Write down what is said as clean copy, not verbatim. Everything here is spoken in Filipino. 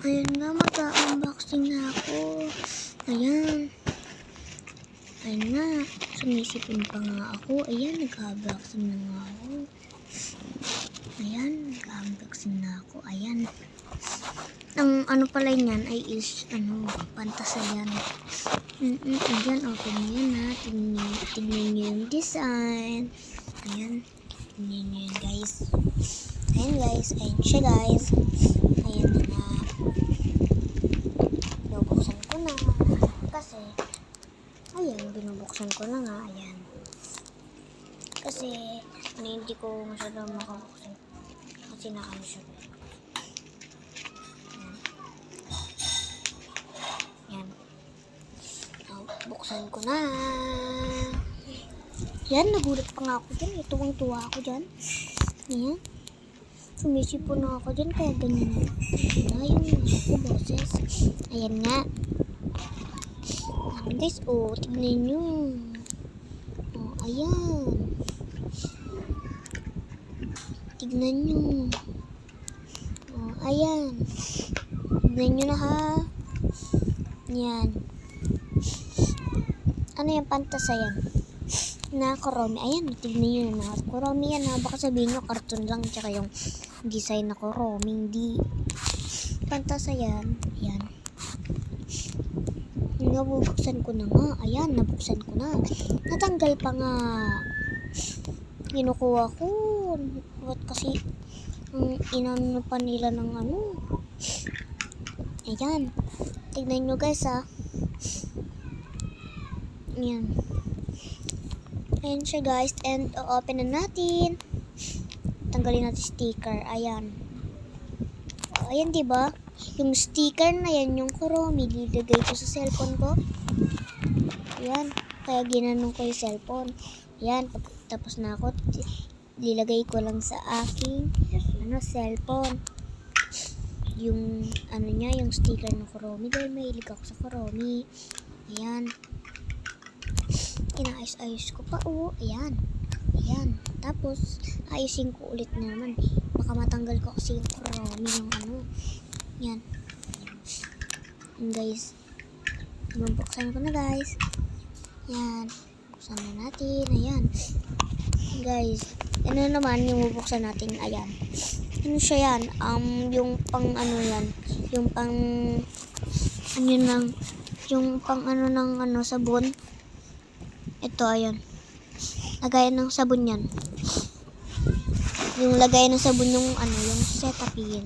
Ayan nga, mag-unboxing na ako. Ayan. Ayan nga, sumisipin pa nga ako. Ayan, nag-unboxing na nga ako. Ayan, nag-unboxing na ako. Ayan. Ang ano pala niyan ay is, pantasayan. Ayan, open nyo yan ha. Tignan nyo yung design. Ayan, tignan nyo yan guys. Ayan guys, ayan siya guys. Ayan na nga. Binubuksan ko na. Kasi, ayan, binubuksan ko na nga. Ayan. Kasi, hindi ko masyadong makabuksan. Kasi nakano siya. Ayan. Buksan ko na. Yan, nagulat pa nga ako dyan. Tuwang-tuwa ako dyan. Ayan. Sumisipon na ako dyan. Kaya ganyan na yung ako boses. Ayan nga. Ayan guys. Oh, tignan nyo. Oh, ayan. Tignan nyo. Oh, ayan. Tignan nyo na ha. Ayan. Ano yung pantasayan? Na Kuromi. Ayan, tignan nyo na. Kuromi yan ha. Baka sabihin nyo, cartoon lang. Tsaka yung design na Kuromi. Hindi. Pantasayan. Ayan. Nabubuksan ko na nga. Ayan, nabuksan ko na. Natanggal pa nga. Kinukuha ko. Ba't kasi inano pa nila ng ano. Ayan. Tignan nyo guys ha. Ayan. Ayan siya guys. And open na natin. Tanggalin natin sticker. Ayan. Ayan diba? Yung sticker na yan, yung Kuromi, nilagay ko sa cellphone ko. Ayan. Kaya ginanong ko yung cellphone. Ayan. Tapos na ako, nilagay ko lang sa aking cellphone. Yung niya, yung sticker ng Kuromi. Dahil mahilig ako sa Kuromi. Ayan. Inaayos-ayos ko pa. Oh, ayan. Ayan. Tapos, ayusin ko ulit naman. Baka matanggal ko kasi yung Kuromi ng Ayan. Ayan guys. Bubuksan ko na guys. Ayan. Buksan na natin. Ayan. Guys. Ano naman yung bubuksan natin. Ayan. Ano siya yan? Yung pang yan. Yung pang yung pang ng sabon. Ito, ayan. Lagayan ng sabon yan. Yung lagayan ng sabon yung yung Cetaphil.